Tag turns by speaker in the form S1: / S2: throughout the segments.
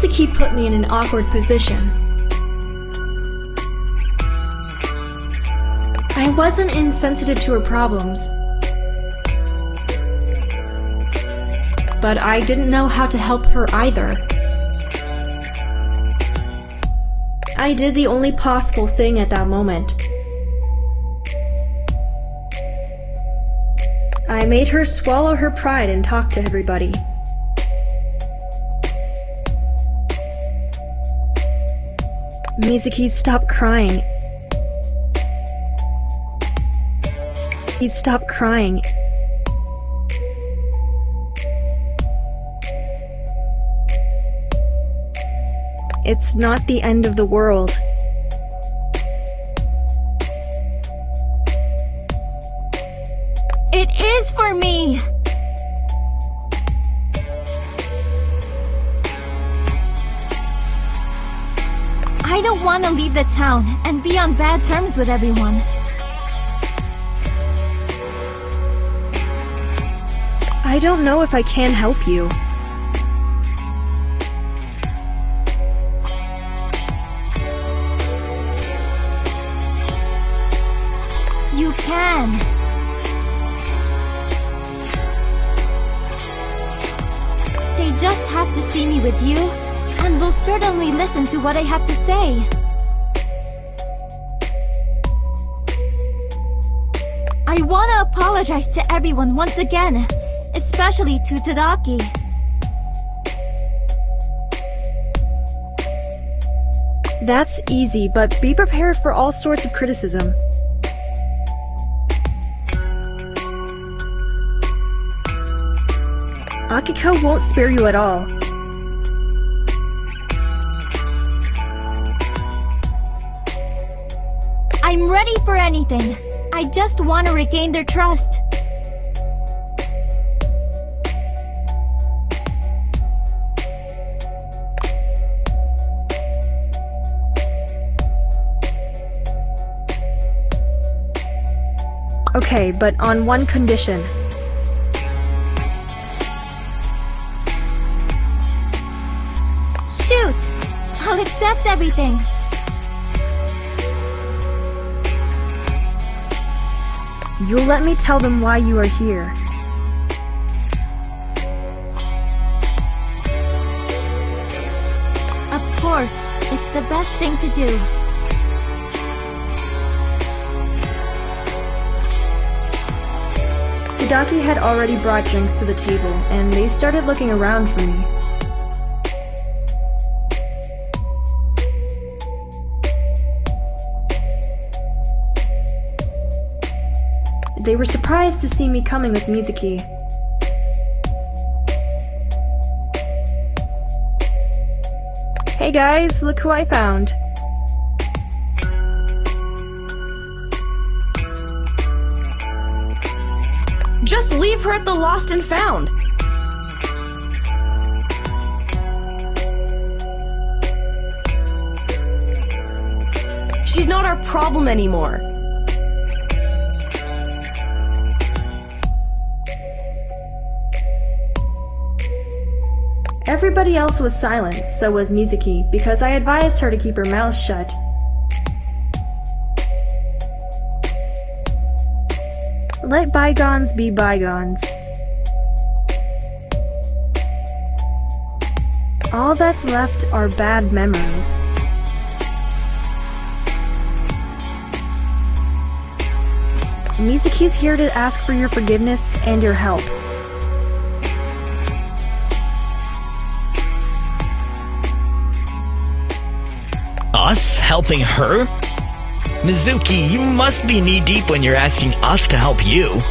S1: Mizuki put me in an awkward position. I wasn't insensitive to her problems, but I didn't know how to help her either. I did the only possible thing at that moment. I made her swallow her pride and talk to everybody. Mizuki, stop crying. Please stop crying. It's not the end of the world.
S2: It is for me! I don't want to leave the town and be on bad terms with everyone.
S1: I don't know if I can help you.
S2: You can. They just have to see me with you, and they'll certainly listen to what I have to say. I want to apologize to everyone once again, especially to Tadaki.
S1: That's easy, but be prepared for all sorts of criticism. Akiko won't spare you at all.
S2: I'm ready for anything. I just want to regain their trust.
S1: Okay, but on one condition.
S2: Shoot! I'll accept everything.
S1: You'll let me tell them why you are here.
S2: Of course, it's the best thing to do.
S1: Tadaki had already brought drinks to the table, and they started looking around for me. They were surprised to see me coming with Mizuki. Hey guys, look who I found.
S3: Just leave her at the lost and found. She's not our problem anymore.
S1: Everybody else was silent, so was Mizuki, because I advised her to keep her mouth shut. Let bygones be bygones. All that's left are bad memories. Mizuki's here to ask for your forgiveness and your help.
S4: Us helping her? Mizuki, you must be knee-deep when you're asking us to help you.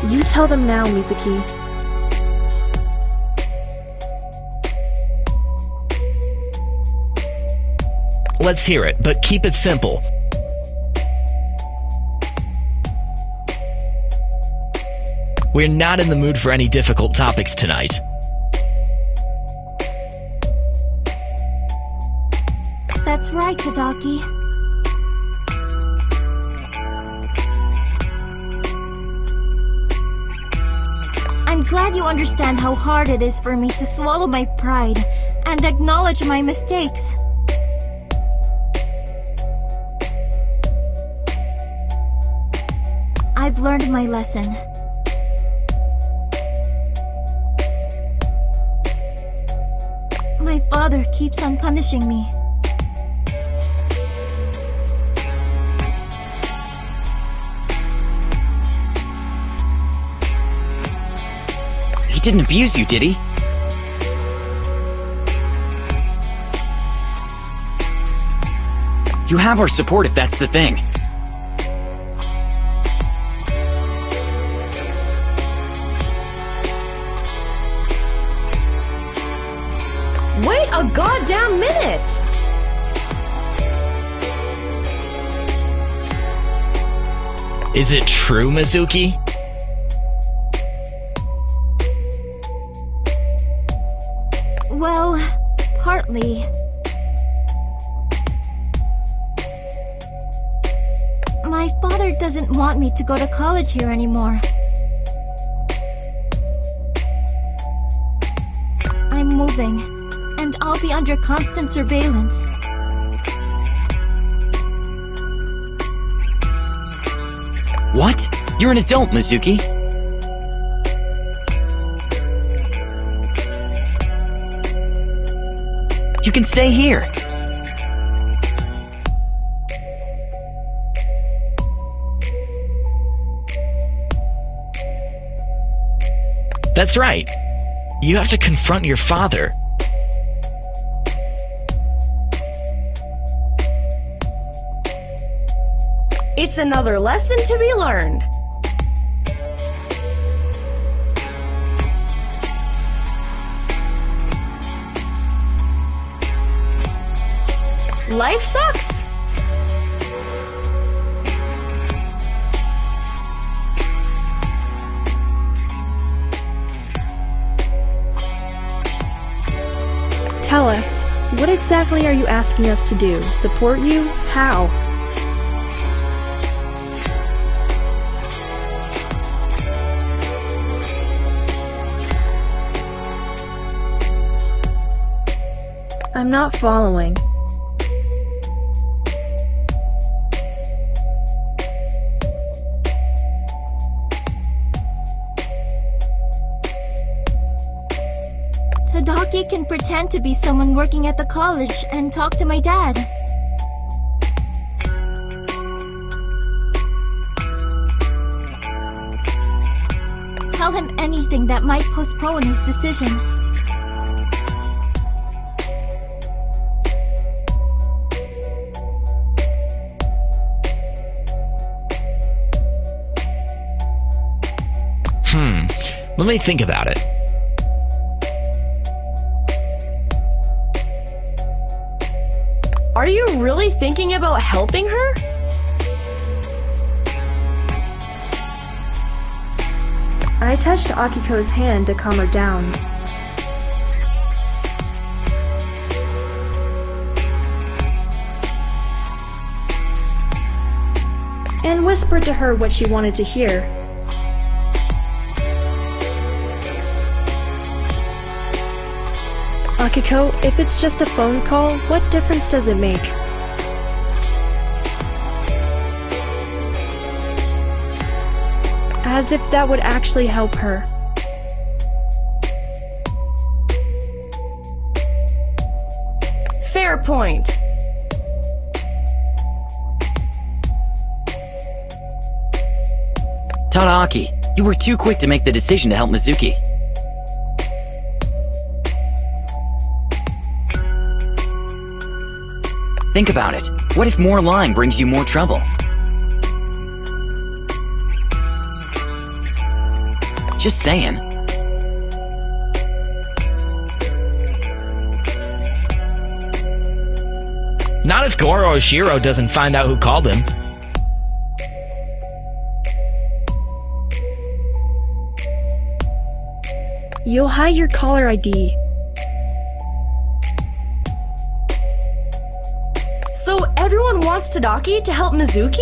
S1: You tell them now, Mizuki.
S4: Let's hear it, but keep it simple. We're not in the mood for any difficult topics tonight.
S2: That's right, Tadaki. glad you understand how hard it is for me to swallow my pride and acknowledge my mistakes. I've learned my lesson. My father keeps on punishing me.
S5: He didn't abuse you, did he? You have our support if that's the thing.
S3: Wait a goddamn minute!
S4: Is it true, Mizuki?
S2: Well, partly. My father doesn't want me to go to college here anymore. I'm moving, and I'll be under constant surveillance.
S5: What? You're an adult, Mizuki. You can stay here.
S4: That's right. You have to confront your father.
S3: It's another lesson to be learned. Life sucks.
S1: Tell us, what exactly are you asking us to do? Support you? How? I'm not following.
S2: Tadaki can pretend to be someone working at the college and talk to my dad. Tell him anything that might postpone his decision.
S4: Let me think about it.
S3: Are you really thinking about helping her?
S1: I touched Akiko's hand to calm her down. And whispered to her what she wanted to hear. Akiko, if it's just a phone call, what difference does it make? As if that would actually help her.
S3: Fair point.
S5: Tadaki, you were too quick to make the decision to help Mizuki. Think about it. What if more lying brings you more trouble? Just saying.
S4: Not if Goro Oshiro doesn't find out who called him.
S1: You'll hide your caller ID.
S3: So everyone wants Tadaki to help Mizuki?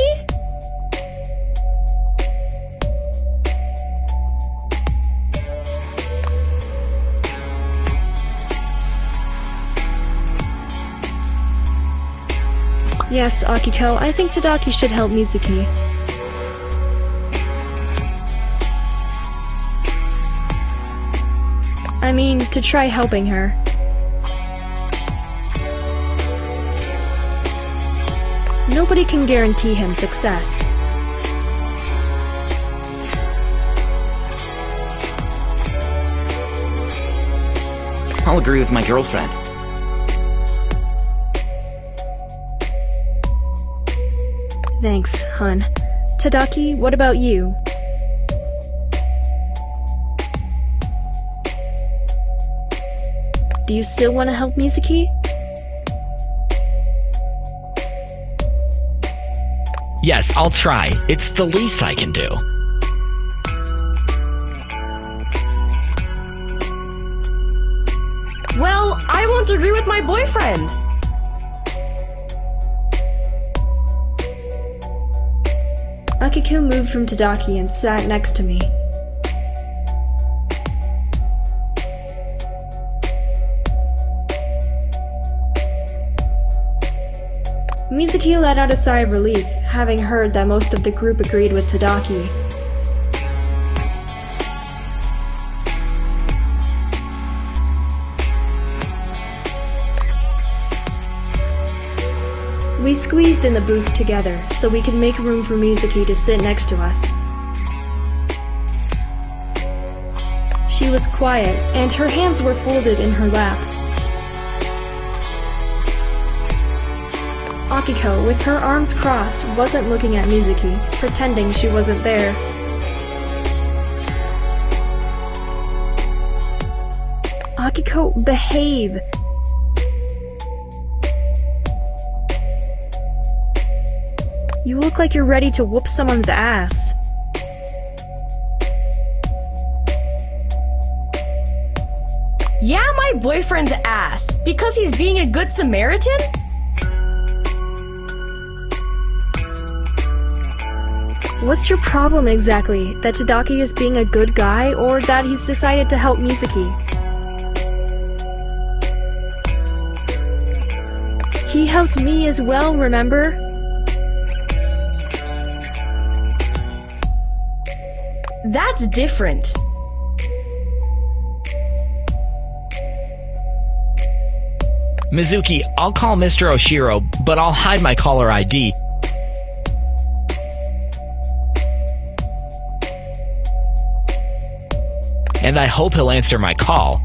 S1: Yes, Akiko, I think Tadaki should help Mizuki. I mean, to try helping her. Nobody can guarantee him success.
S5: I'll agree with my girlfriend.
S1: Thanks, hun. Tadaki, what about you? Do you still want to help Mizuki?
S4: Yes, I'll try. It's the least I can do.
S3: Well, I won't agree with my boyfriend.
S1: Akiko moved from Tadaki and sat next to me. Mizuki let out a sigh of relief, having heard that most of the group agreed with Tadaki. We squeezed in the booth together so we could make room for Mizuki to sit next to us. She was quiet, and her hands were folded in her lap. Akiko, with her arms crossed, wasn't looking at Mizuki, pretending she wasn't there. Akiko, behave! You look like you're ready to whoop someone's ass.
S3: Yeah, my boyfriend's ass. Because he's being a good Samaritan?
S1: What's your problem exactly? That Tadaki is being a good guy, or that he's decided to help Mizuki? He helps me as well, remember?
S3: That's different.
S4: Mizuki, I'll call Mr. Oshiro, but I'll hide my caller ID. And I hope he'll answer my call.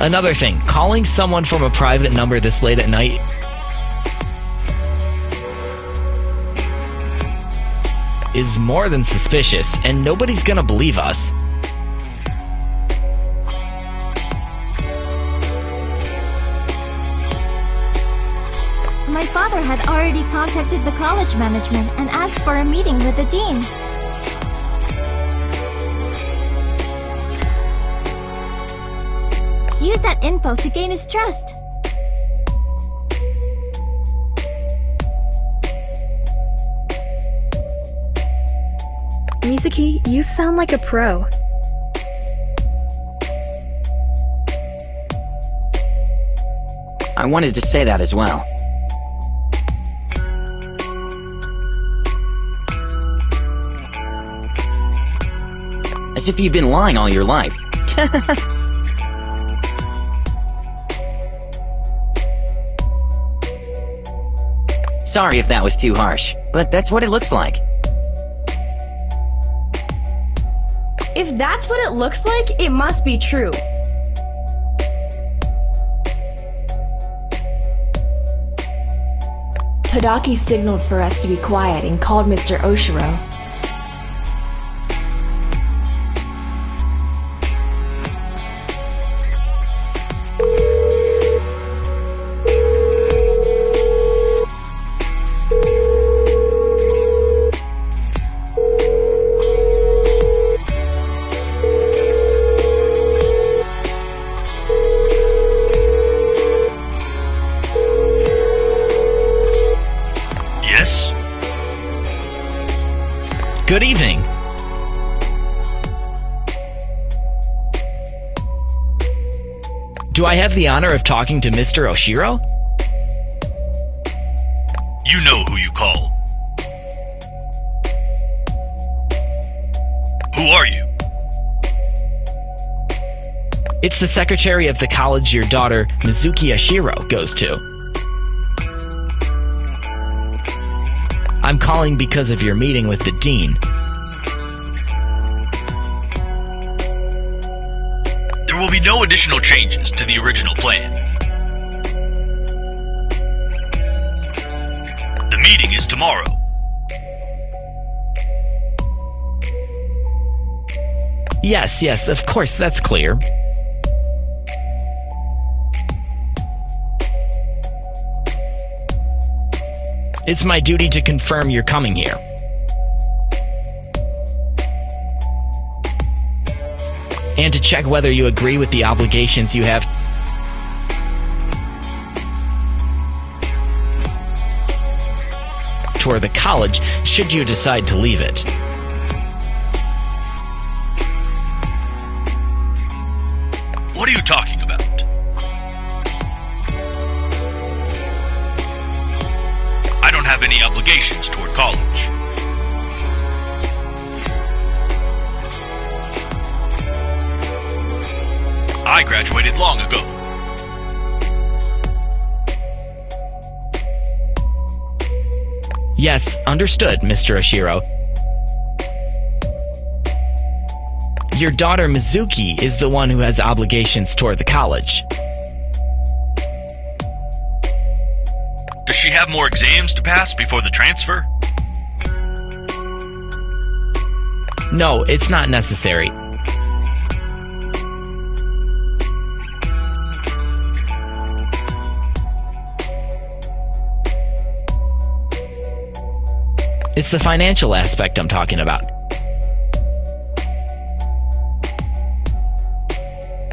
S4: Another thing, calling someone from a private number this late at night is more than suspicious, and nobody's gonna believe us.
S2: My father had already contacted the college management and asked for a meeting with the dean. Use that info to gain his trust.
S1: Mizuki, you sound like a pro.
S5: I wanted to say that as well. As if you've been lying all your life. Sorry if that was too harsh, but that's what it looks like.
S3: If that's what it looks like, it must be true.
S6: Tadaki signaled for us to be quiet and called Mr. Oshiro.
S4: Yes? Good evening. Do I have the honor of talking to Mr. Oshiro?
S7: You know who you call. Who are you?
S4: It's the secretary of the college your daughter, Mizuki Oshiro, goes to. I'm calling because of your meeting with the dean.
S7: There will be no additional changes to the original plan. The meeting is tomorrow.
S4: Yes, of course, that's clear. It's my duty to confirm you're coming here. And to check whether you agree with the obligations you have toward the college should you decide to leave it.
S7: What are you talking about? I don't have any obligations toward college. I graduated long ago.
S4: Yes, understood, Mr. Oshiro. Your daughter Mizuki is the one who has obligations toward the college.
S7: Does she have more exams to pass before the transfer?
S4: No, it's not necessary. It's the financial aspect I'm talking about.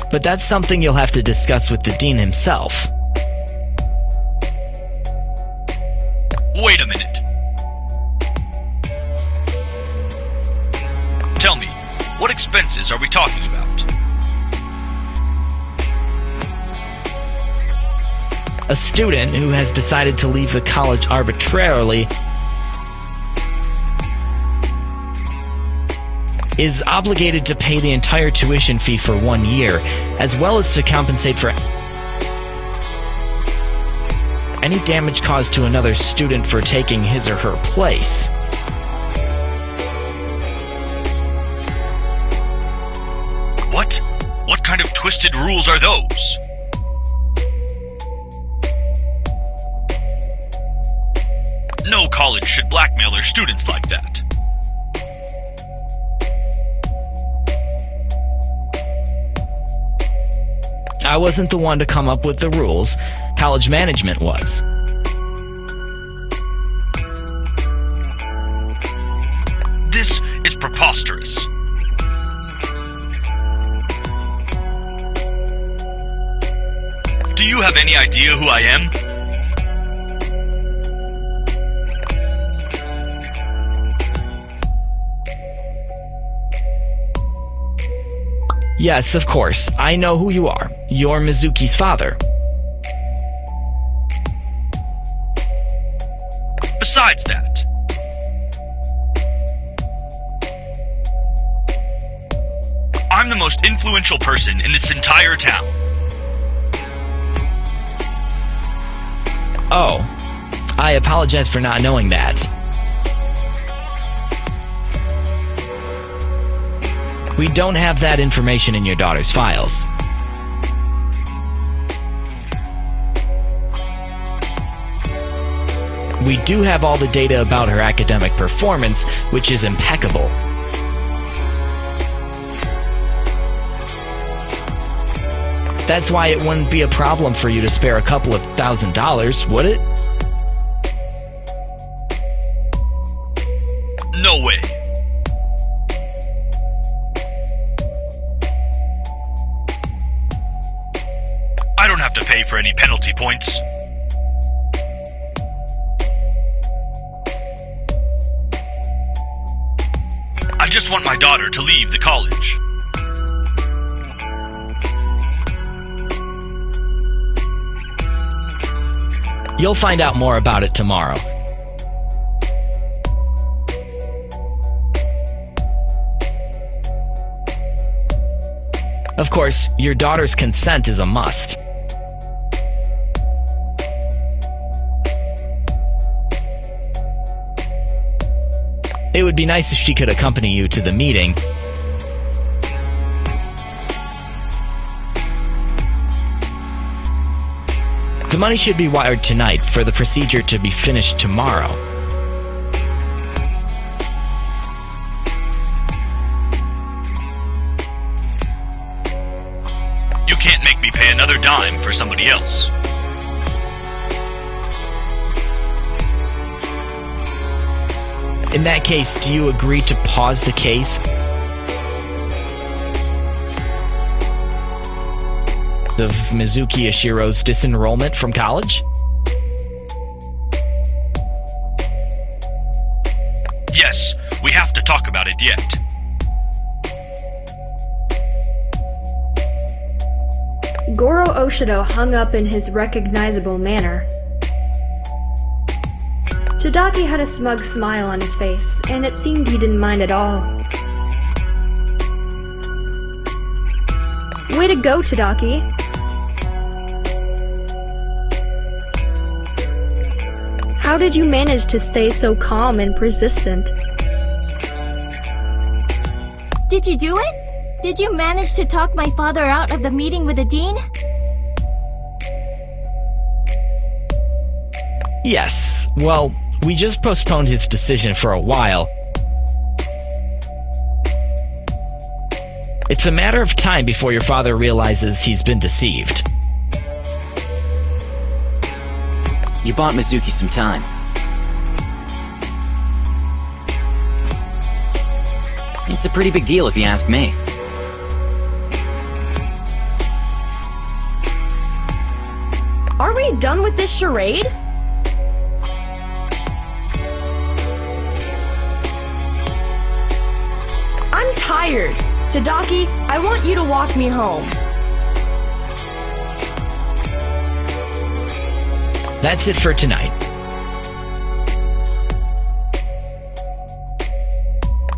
S4: But that's something you'll have to discuss with the dean himself.
S7: Wait a minute. Tell me, what expenses are we talking about?
S4: A student who has decided to leave the college arbitrarily is obligated to pay the entire tuition fee for 1 year, as well as to compensate for any damage caused to another student for taking his or her place.
S7: What? What kind of twisted rules are those? No college should blackmail their students like that.
S4: I wasn't the one to come up with the rules. College management was.
S7: This is preposterous. Do you have any idea who I am?
S4: Yes, of course. I know who you are. You're Mizuki's father.
S7: Besides that, I'm the most influential person in this entire town.
S4: Oh, I apologize for not knowing that. We don't have that information in your daughter's files. We do have all the data about her academic performance, which is impeccable. That's why it wouldn't be a problem for you to spare a couple of $1,000, would it?
S7: No way. I don't have to pay for any penalty points. I just want my daughter to leave the college.
S4: You'll find out more about it tomorrow. Of course, your daughter's consent is a must. It would be nice if she could accompany you to the meeting. The money should be wired tonight for the procedure to be finished tomorrow.
S7: You can't make me pay another dime for somebody else.
S4: In that case, do you agree to pause the case? Of Mizuki Ishiro's disenrollment from college?
S7: Yes, we have to talk about it yet.
S1: Goro Oshido hung up in his recognizable manner. Tadaki had a smug smile on his face, and it seemed he didn't mind at all. Way to go, Tadaki! How did you manage to stay so calm and persistent?
S2: Did you do it? Did you manage to talk my father out of the meeting with the dean?
S4: Yes. Well, we just postponed his decision for a while. It's a matter of time before your father realizes he's been deceived.
S5: You bought Mizuki some time. It's a pretty big deal if you ask me.
S3: Are we done with this charade? I'm tired. Tadaki, I want you to walk me home.
S4: That's it for tonight.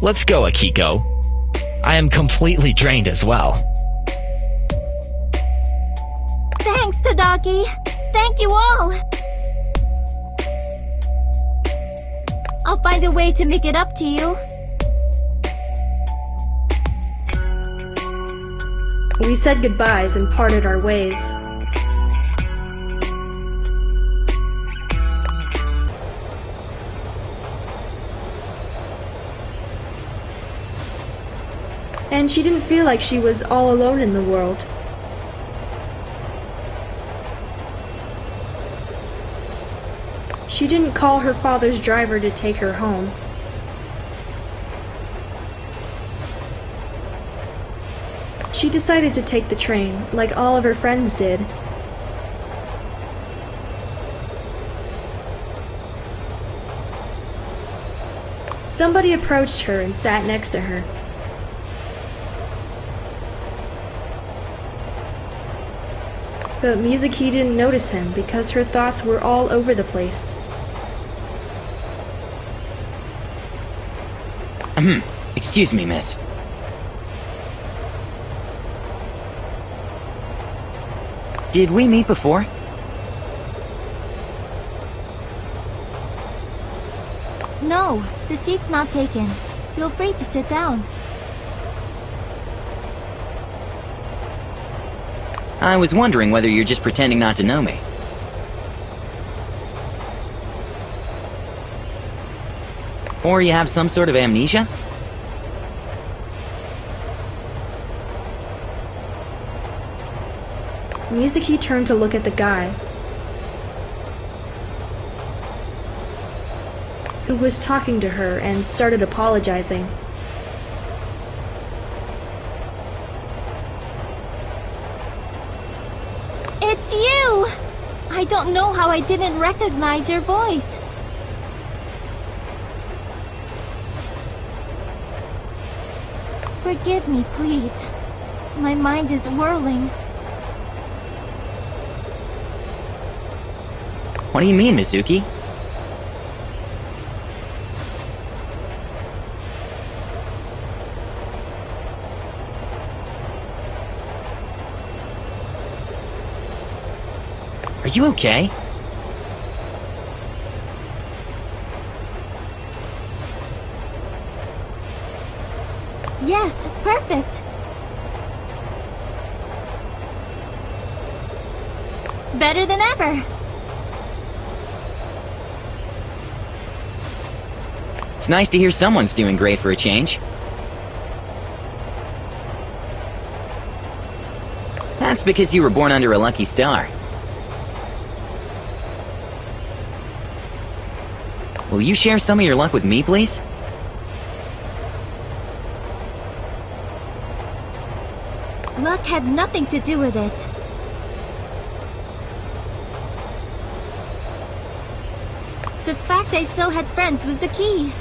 S4: Let's go, Akiko. I am completely drained as well.
S2: Thanks, Tadaki. Thank you all. I'll find a way to make it up to you.
S1: We said goodbyes and parted our ways. And she didn't feel like she was all alone in the world. She didn't call her father's driver to take her home. She decided to take the train, like all of her friends did. Somebody approached her and sat next to her. But Mizuki didn't notice him because her thoughts were all over the place.
S5: Excuse me, miss. Did we meet before?
S2: No, the seat's not taken. Feel free to sit down.
S5: I was wondering whether you're just pretending not to know me. Or you have some sort of amnesia?
S1: Mizuki turned to look at the guy, who was talking to her, and started apologizing.
S2: It's you! I don't know how I didn't recognize your voice. Forgive me, please. My mind is whirling.
S5: What do you mean, Mizuki? Are you okay?
S2: Yes, perfect. Better than ever.
S5: It's nice to hear someone's doing great for a change. That's because you were born under a lucky star. Will you share some of your luck with me, please?
S2: Luck had nothing to do with it. The fact I still had friends was the key.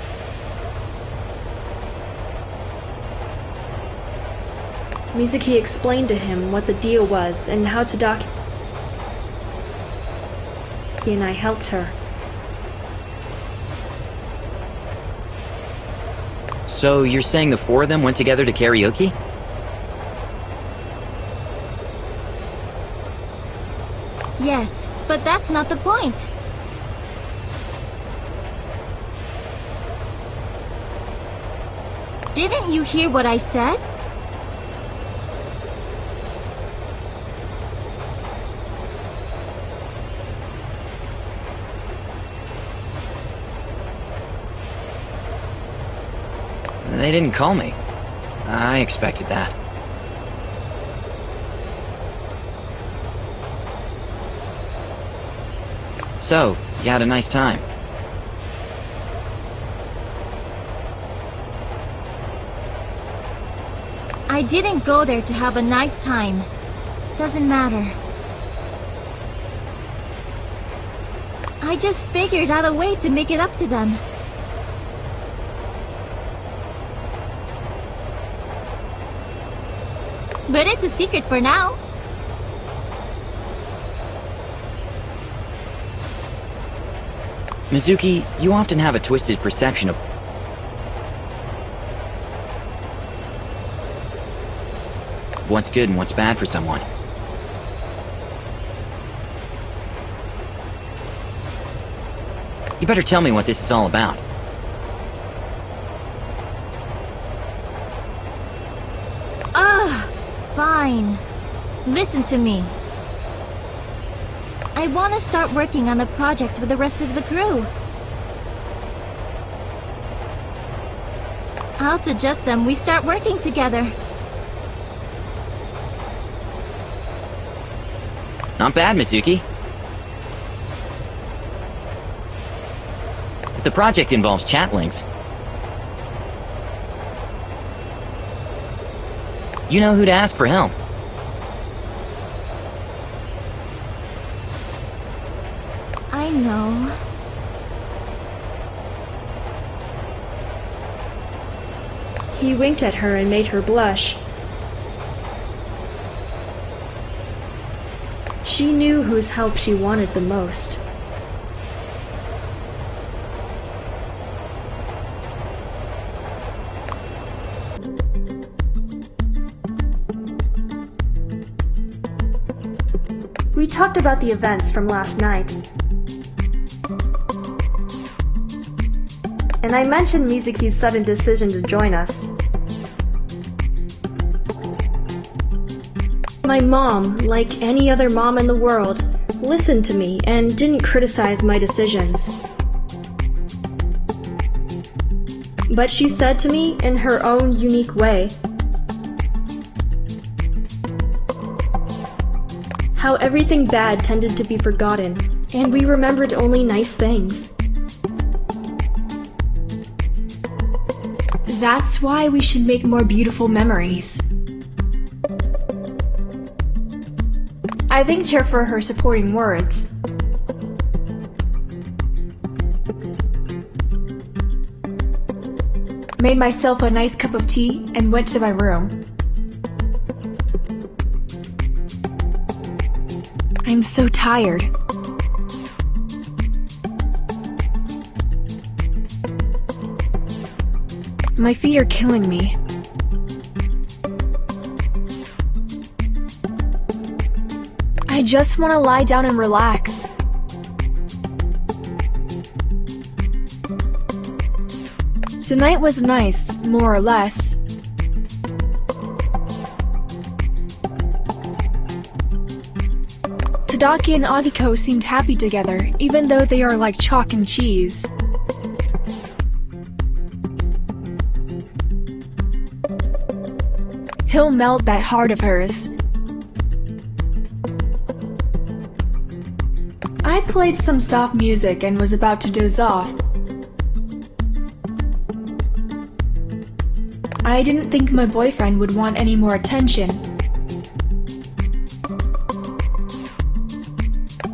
S1: Mizuki explained to him what the deal was and how Tadaki and I helped her.
S5: So you're saying the four of them went together to karaoke?
S2: Yes, but that's not the point. Didn't you hear what I said?
S5: They didn't call me. I expected that. So, you had a nice time.
S2: I didn't go there to have a nice time. Doesn't matter. I just figured out a way to make it up to them. But it's a secret for now.
S5: Mizuki, you often have a twisted perception of what's good and what's bad for someone. You better tell me what this is all about.
S2: Fine. Listen to me. I want to start working on a project with the rest of the crew. I'll suggest we start working together.
S5: Not bad, Mizuki. If the project involves Chatlinx, you know who to ask for help.
S2: I know.
S1: He winked at her and made her blush. She knew whose help she wanted the most. We talked about the events from last night. And I mentioned Mizuki's sudden decision to join us. My mom, like any other mom in the world, listened to me and didn't criticize my decisions. But she said to me in her own unique way how everything bad tended to be forgotten, and we remembered only nice things.
S6: That's why we should make more beautiful memories. I thanked her for her supporting words. Made myself a nice cup of tea and went to my room. I'm so tired.
S1: My feet are killing me. I just want to lie down and relax. Tonight was nice, more or less. Tadaki and Agiko seemed happy together, even though they are like chalk and cheese. He'll melt that heart of hers. I played some soft music and was about to doze off. I didn't think my boyfriend would want any more attention.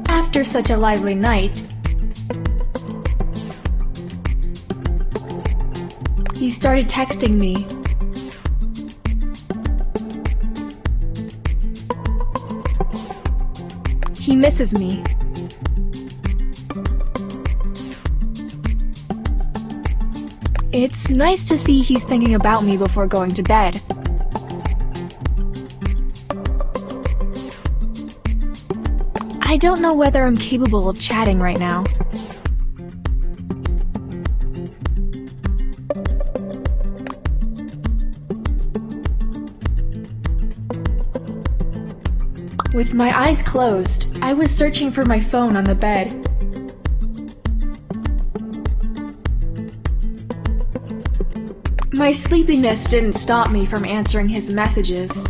S1: After such a lively night, he started texting me. He misses me. It's nice to see he's thinking about me before going to bed. I don't know whether I'm capable of chatting right now. With my eyes closed, I was searching for my phone on the bed. My sleepiness didn't stop me from answering his messages.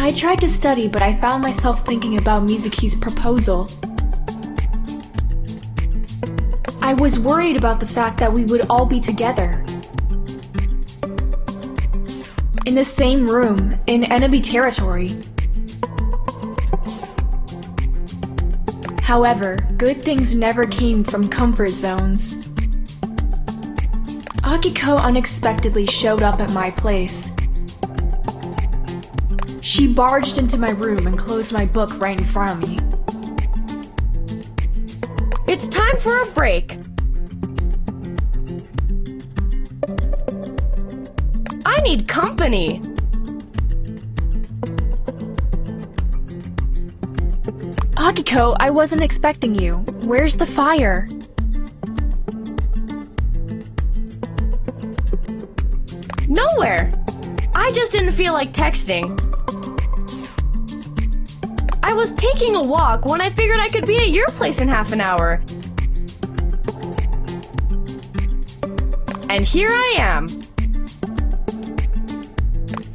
S6: I tried to study, but I found myself thinking about Mizuki's proposal. I was worried about the fact that we would all be together. In the same room, in enemy territory. However, good things never came from comfort zones. Akiko unexpectedly showed up at my place. She barged into my room and closed my book right in front of me.
S3: It's time for a break. I need company.
S6: Akiko, I wasn't expecting you. Where's the fire?
S3: Nowhere. I just didn't feel like texting. I was taking a walk when I figured I could be at your place in half an hour. And here I am.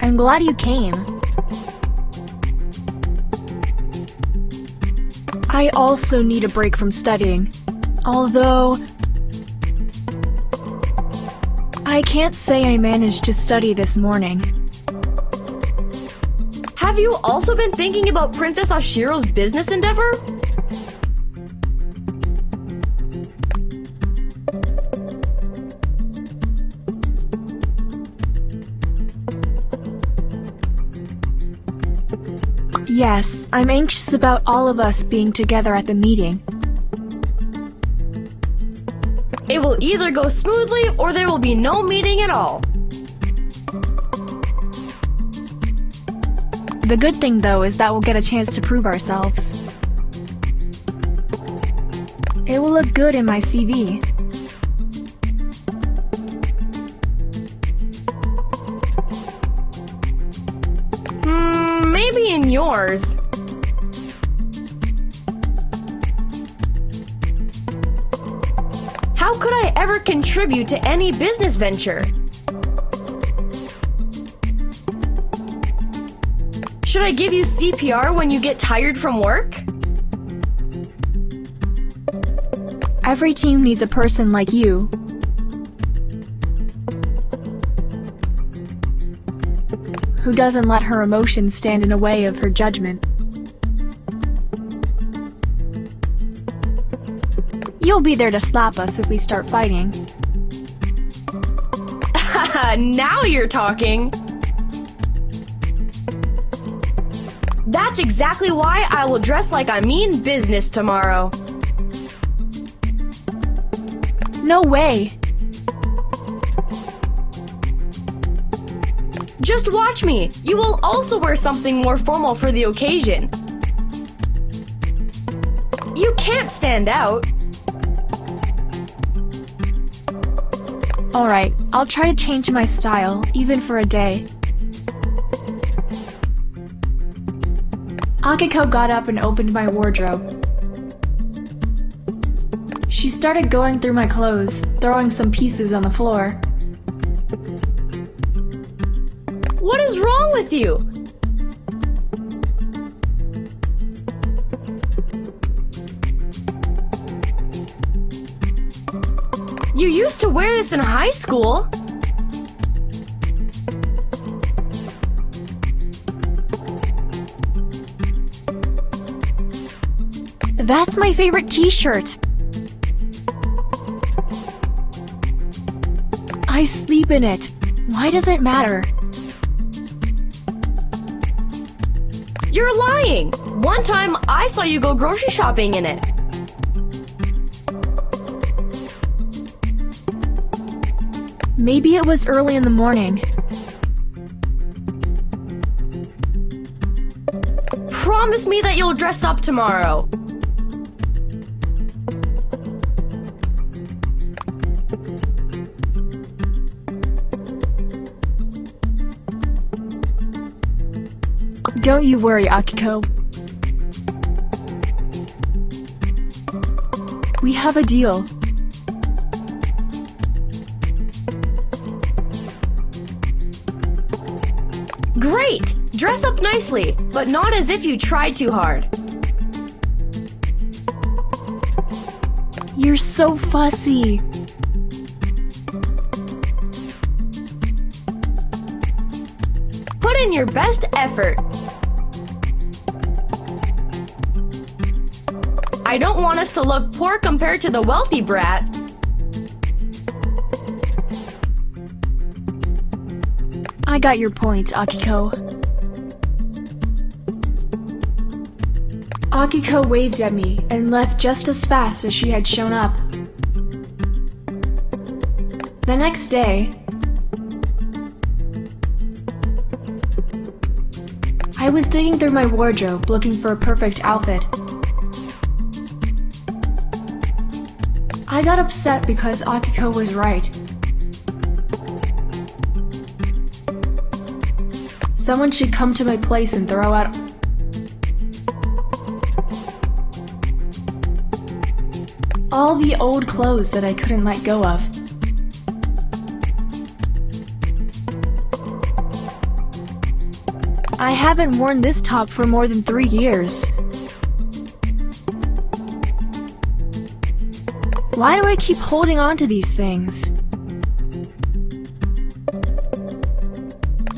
S6: I'm glad you came. I also need a break from studying. Although, I can't say I managed to study this morning.
S3: Have you also been thinking about Princess Ashiro's business endeavor?
S6: Yes, I'm anxious about all of us being together at the meeting.
S3: It will either go smoothly or there will be no meeting at all.
S6: The good thing, though, is that we'll get a chance to prove ourselves. It will look good in my CV.
S3: Maybe in yours. How could I ever contribute to any business venture? Should I give you CPR when you get tired from work?
S6: Every team needs a person like you. Who doesn't let her emotions stand in the way of her judgment. You'll be there to slap us if we start fighting.
S3: Now you're talking! That's exactly why I will dress like I mean business tomorrow.
S6: No way!
S3: Just watch me! You will also wear something more formal for the occasion. You can't stand out.
S6: Alright, I'll try to change my style, even for a day. Akiko got up and opened my wardrobe. She started going through my clothes, throwing some pieces on the floor.
S3: What is wrong with you? You used to wear this in high school.
S6: That's my favorite t-shirt. I sleep in it. Why does it matter?
S3: You're lying! One time I saw you go grocery shopping in it.
S6: Maybe it was early in the morning.
S3: Promise me that you'll dress up tomorrow.
S6: Don't you worry, Akiko. We have a deal.
S3: Great! Dress up nicely, but not as if you tried too hard.
S6: You're so fussy.
S3: Put in your best effort. I don't want us to look poor compared to the wealthy brat.
S6: I got your point, Akiko. Akiko waved at me and left just as fast as she had shown up. The next day, I was digging through my wardrobe looking for a perfect outfit. I got upset because Akiko was right. Someone should come to my place and throw out all the old clothes that I couldn't let go of. I haven't worn this top for more than 3 years. Why do I keep holding on to these things?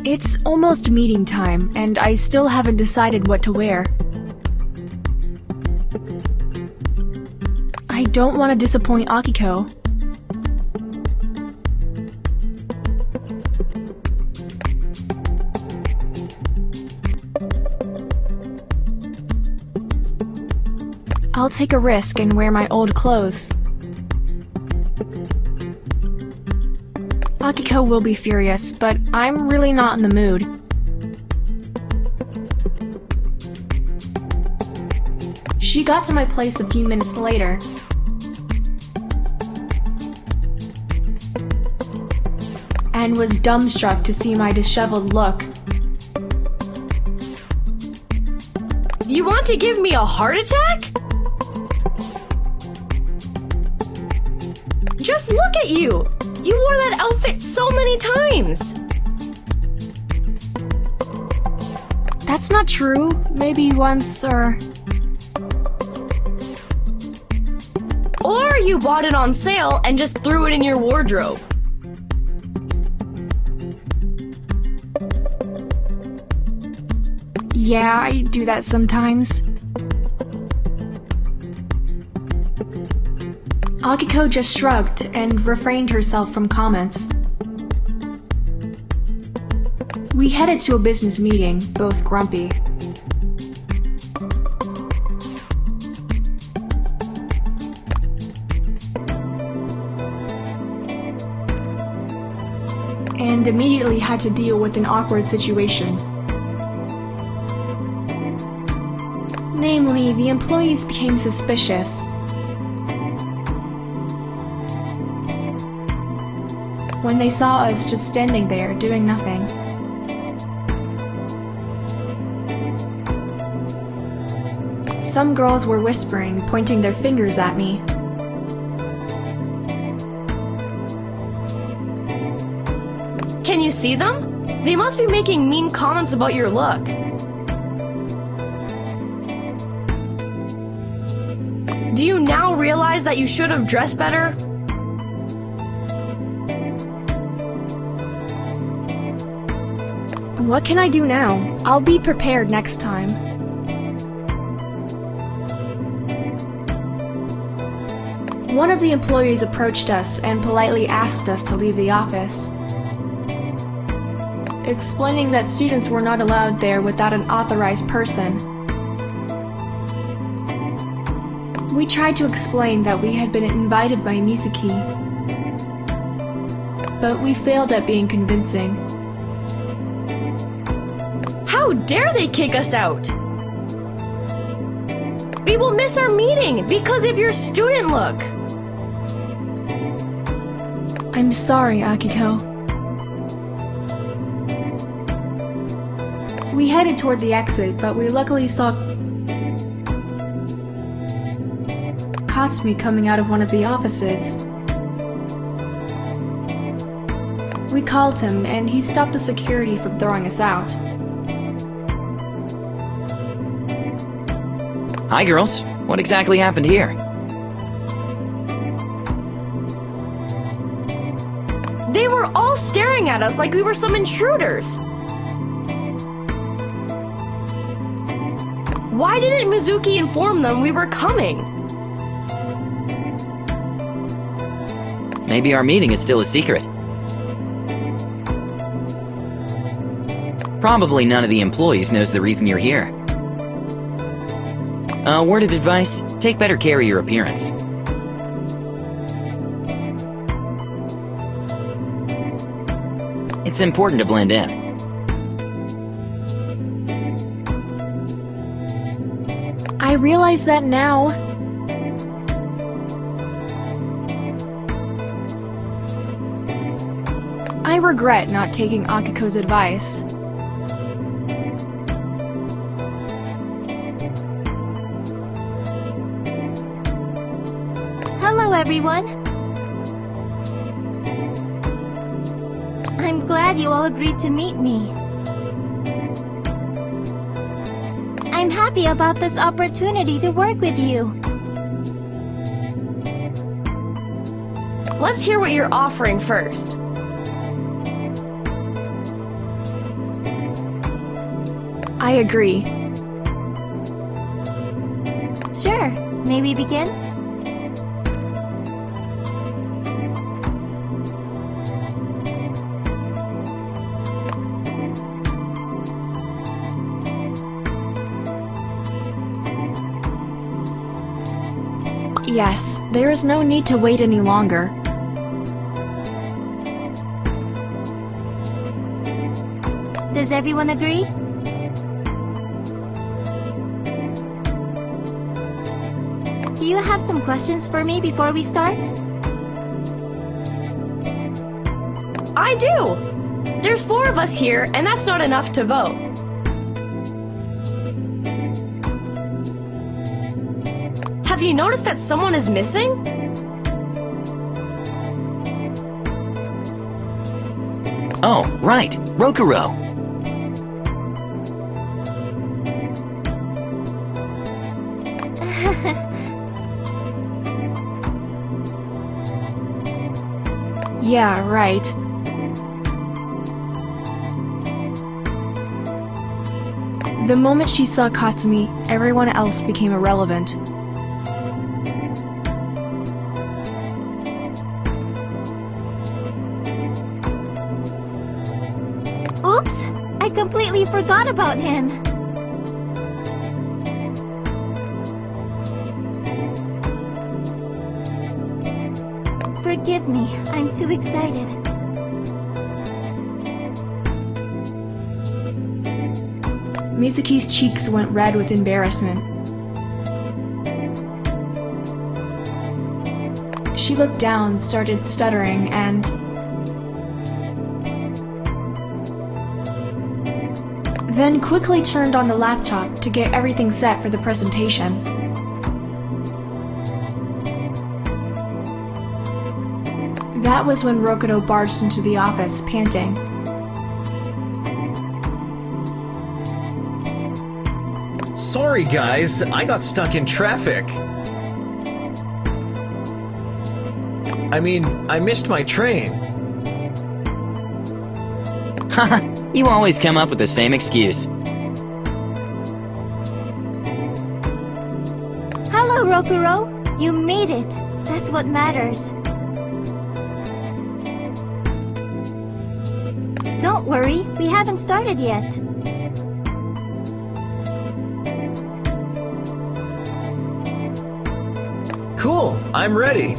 S6: It's almost meeting time, and I still haven't decided what to wear. I don't want to disappoint Akiko. I'll take a risk and wear my old clothes. Akiko will be furious, but I'm really not in the mood. She got to my place a few minutes later. And was dumbstruck to see my disheveled look.
S3: You want to give me a heart attack? Just look at you! You wore that outfit so many times!
S6: That's not true. Maybe once or...
S3: Or you bought it on sale and just threw it in your wardrobe.
S6: Yeah, I do that sometimes. Akiko just shrugged and refrained herself from comments. We headed to a business meeting, both grumpy. And immediately had to deal with an awkward situation. Namely, the employees became suspicious. When they saw us just standing there, doing nothing. Some girls were whispering, pointing their fingers at me.
S3: Can you see them? They must be making mean comments about your look. Do you now realize that you should have dressed better?
S6: What can I do now? I'll be prepared next time. One of the employees approached us and politely asked us to leave the office, explaining that students were not allowed there without an authorized person. We tried to explain that we had been invited by Misaki, but we failed at being convincing.
S3: How dare they kick us out? We will miss our meeting because of your student look.
S6: I'm sorry, Akiko. We headed toward the exit, but we luckily saw Katsumi coming out of one of the offices. We called him, and he stopped the security from throwing us out.
S5: Hi, girls. What exactly happened here?
S3: They were all staring at us like we were some intruders. Why didn't Mizuki inform them we were coming?
S5: Maybe our meeting is still a secret. Probably none of the employees knows the reason you're here. A word of advice, take better care of your appearance. It's important to blend in.
S6: I realize that now. I regret not taking Akiko's advice.
S2: Hello, everyone. I'm glad you all agreed to meet me. I'm happy about this opportunity to work with you.
S3: Let's hear what you're offering first.
S6: I agree.
S2: Sure, may we begin?
S6: Yes, there is no need to wait any longer.
S2: Does everyone agree? Do you have some questions for me before we start?
S3: I do! There's 4 of us here, and that's not enough to vote. Have you noticed that someone is missing?
S5: Oh, right, Rokuro.
S6: Yeah, right. The moment she saw Katsumi, everyone else became irrelevant.
S2: Oops! I completely forgot about him. Forgive me, I'm too excited.
S6: Mizuki's cheeks went red with embarrassment. She looked down, started stuttering, and... then quickly turned on the laptop to get everything set for the presentation. That was when Rokuro barged into the office, panting.
S8: Sorry guys, I got stuck in traffic. I mean, I missed my train.
S5: Haha, you always come up with the same excuse.
S2: Hello, Rokuro. You made it. That's what matters. Don't worry, we haven't started yet.
S8: Cool, I'm ready.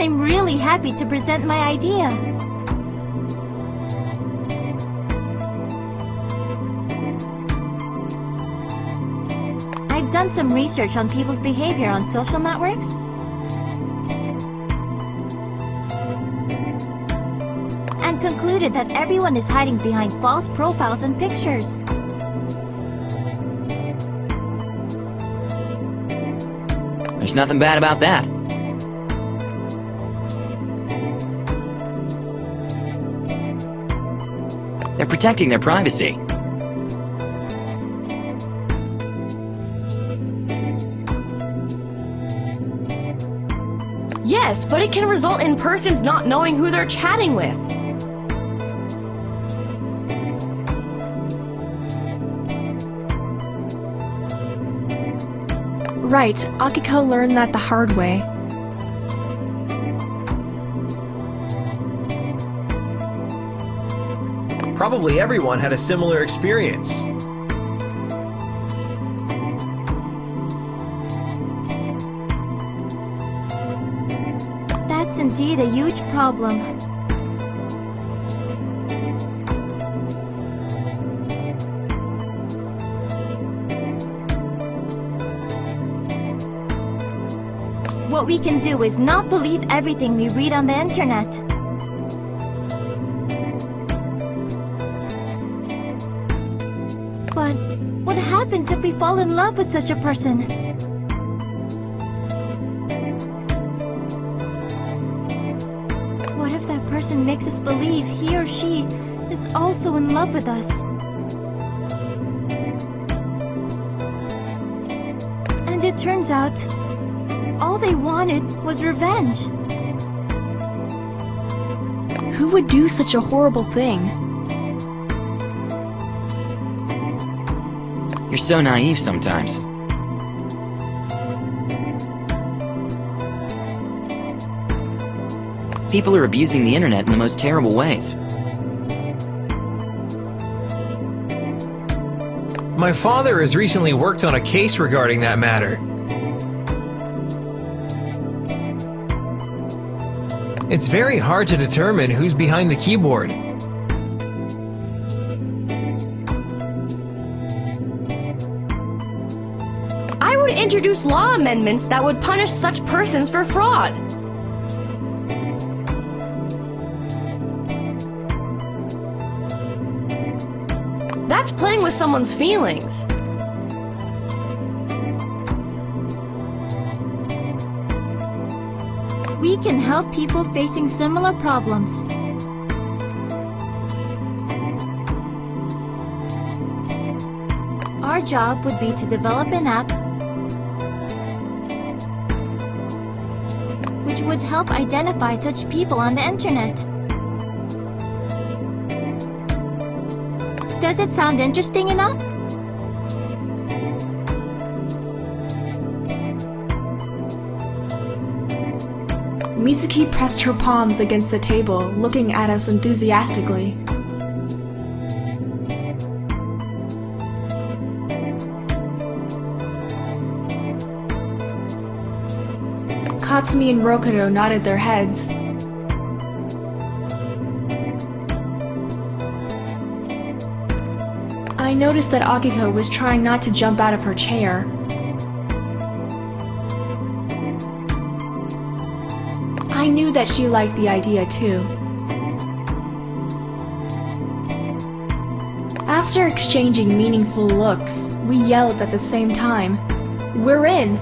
S2: I'm really happy to present my idea. I've done some research on people's behavior on social networks. And concluded that everyone is hiding behind false profiles and pictures.
S5: There's nothing bad about that. They're protecting their privacy.
S3: Yes, but it can result in persons not knowing who they're chatting with.
S6: Right, Akiko learned that the hard way.
S8: Probably everyone had a similar experience.
S2: That's indeed a huge problem. What we can do is not believe everything we read on the internet. But what happens if we fall in love with such a person? What if that person makes us believe he or she is also in love with us? And it turns out, all they wanted was revenge.
S6: Who would do such a horrible thing?
S5: You're so naive sometimes. People are abusing the internet in the most terrible ways.
S8: My father has recently worked on a case regarding that matter. It's very hard to determine who's behind the keyboard.
S3: I would introduce law amendments that would punish such persons for fraud. That's playing with someone's feelings.
S2: We can help people facing similar problems. Our job would be to develop an app which would help identify such people on the internet. Does it sound interesting enough?
S6: Mizuki pressed her palms against the table, looking at us enthusiastically. Katsumi and Rokudo nodded their heads. I noticed that Akiko was trying not to jump out of her chair. I knew that she liked the idea too. After exchanging meaningful looks, we yelled at the same time, "We're in!"